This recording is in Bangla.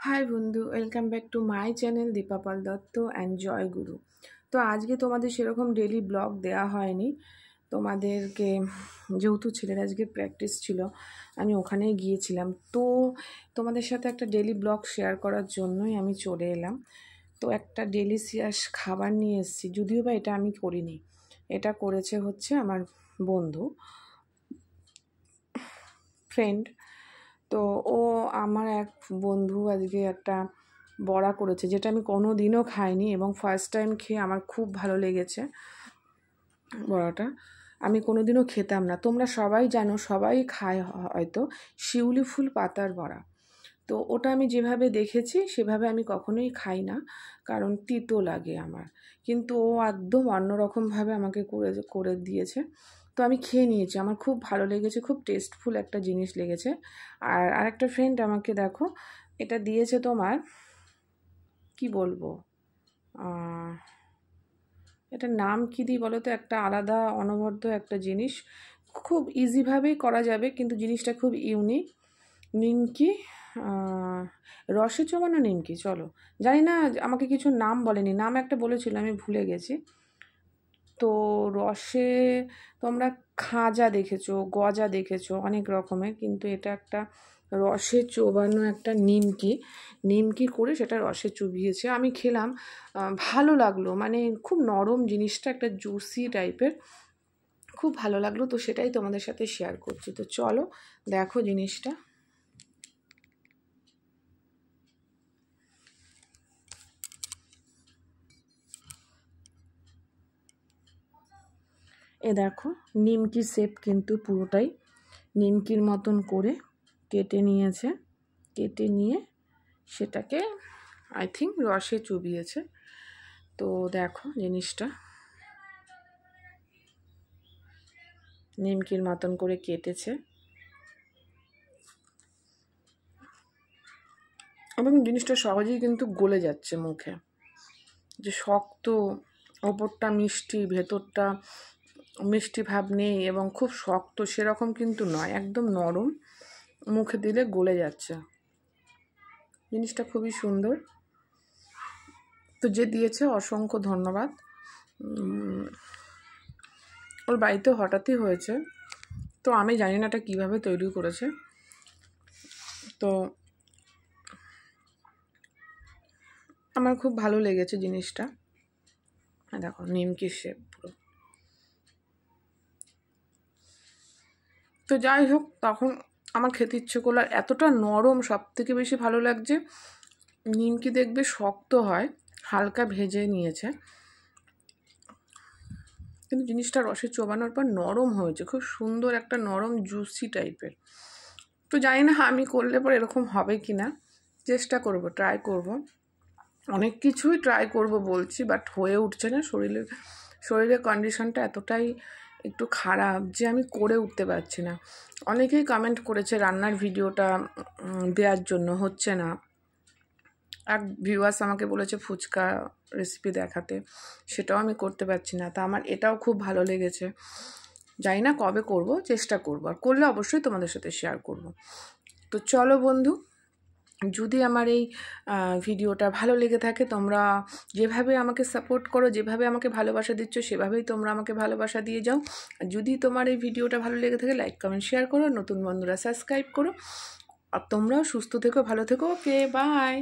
হাই বন্ধু, welcome back to my channel Dipapal Dutta and Joy Guru. তো আজকে তোমাদের সেরকম ডেলি ব্লগ দেওয়া হয়নি তোমাদেরকে, যেহেতু ছেলের আজকে প্র্যাকটিস ছিল, আমি ওখানেই গিয়েছিলাম। তো তোমাদের সাথে একটা ডেলি ব্লগ শেয়ার করার জন্যই আমি চলে এলাম। তো একটা ডেলিশিয়াস খাবার নিয়ে এসেছি, যদিও বা এটা আমি করিনি, এটা করেছে হচ্ছে আমার বন্ধু ফ্রেন্ড। তো ও আমার এক বন্ধু আজকে একটা বড়া করেছে, যেটা আমি কোনো দিনও খাইনি এবং ফার্স্ট টাইম খেয়ে আমার খুব ভালো লেগেছে। বড়াটা আমি কোনো দিনও খেতাম না, তোমরা সবাই জানো, সবাই খায় হয়তো শিউলি ফুল পাতার বড়া। তো ওটা আমি যেভাবে দেখেছি সেভাবে আমি কখনোই খাই না, কারণ তিতো লাগে আমার। কিন্তু ও একদম অন্যরকমভাবে আমাকে করে করে দিয়েছে। তো আমি খেয়ে নিয়েছি, আমার খুব ভালো লেগেছে, খুব টেস্টফুল একটা জিনিস লেগেছে। আর আরেকটা ফ্রেন্ড আমাকে দেখো এটা দিয়েছে, তোমার কি বলবো, এটার নাম কী দিই বলো তো, একটা আলাদা অনবদ্য একটা জিনিস, খুব ইজিভাবেই করা যাবে, কিন্তু জিনিসটা খুব ইউনিক। নিমকি, রসে চোবানো নিমকি, চলো জানি না, আমাকে কিছু নাম বলেনি, নাম একটা বলেছিল আমি ভুলে গেছি। তো রসে তোমরা খাজা দেখেছো, গজা দেখেছো, অনেক রকমের, কিন্তু এটা একটা রসে চোবানো একটা নিমকি, নিমকি করে সেটা রসে চুবিয়েছে। আমি খেলাম, ভালো লাগলো, মানে খুব নরম জিনিসটা, একটা জুসি টাইপের, খুব ভালো লাগলো। তো সেটাই তোমাদের সাথে শেয়ার করছি। তো চলো দেখো জিনিসটা। এ দেখো, নিমকি শেপ কিন্তু পুরোটাই নিমকির মতন করে কেটে নিয়েছে, কেটে নিয়ে সেটাকে আই থিঙ্ক রসে চুবিয়েছে। তো দেখো জিনিসটা, নিমকির মতন করে কেটেছে এবং জিনিসটা সহজেই কিন্তু গলে যাচ্ছে মুখে, যে শক্ত, ওপরটা মিষ্টি, ভেতরটা মিষ্টি ভাব নেই এবং খুব শক্ত সেরকম কিন্তু নয়, একদম নরম, মুখে দিলে গলে যাচ্ছে। জিনিসটা খুবই সুন্দর। তো যে দিয়েছে অসংখ্য ধন্যবাদ। ওর বাড়িতে হঠাৎই হয়েছে, তো আমি জানি না এটা কীভাবে তৈরি করেছে। তো আমার খুব ভালো লেগেছে জিনিসটা। দেখো নিমকি শেপ পুরো। তো যাই হোক, তখন আমার খেতে ইচ্ছে করলো, আর এতটা নরম, সব থেকে বেশি ভালো লাগছে নিমকি দেখবে শক্ত হয়, হালকা ভেজে নিয়েছে, কিন্তু জিনিসটা রসে চোবানোর পর নরম হয়েছে, খুব সুন্দর একটা নরম জুসি টাইপের। তো জানি না আমি করলে পর এরকম হবে কি না, চেষ্টা করব, ট্রাই করব, অনেক কিছুই ট্রাই করব বলছি, বাট হয়ে উঠছে না। শরীরের কন্ডিশনটা এতটাই একটু খারাপ যে আমি করে উঠতে পারছি না। অনেকেই কমেন্ট করেছে রান্নার ভিডিওটা দেওয়ার জন্য, হচ্ছে না। এক ভিউয়ার্স আমাকে বলেছে ফুচকা রেসিপি দেখাতে, সেটাও আমি করতে পারছি না। তা আমার এটাও খুব ভালো লেগেছে, জানি না কবে করব, চেষ্টা করব, আর করলে অবশ্যই তোমাদের সাথে শেয়ার করব। তো চলো বন্ধু, যদি আমার এই ভিডিওটা ভালো লেগে থাকে, তোমরা যেভাবে আমাকে সাপোর্ট করো, যেভাবে আমাকে ভালোবাসা দিচ্ছ, সেভাবেই তোমরা আমাকে ভালোবাসা দিয়ে যাও। আর যদি তোমার এই ভিডিওটা ভালো লেগে থাকে, লাইক কমেন্ট শেয়ার করো, নতুন বন্ধুরা সাবস্ক্রাইব করো, আর তোমরাও সুস্থ থেকো, ভালো থেকো। ওকে, বাই।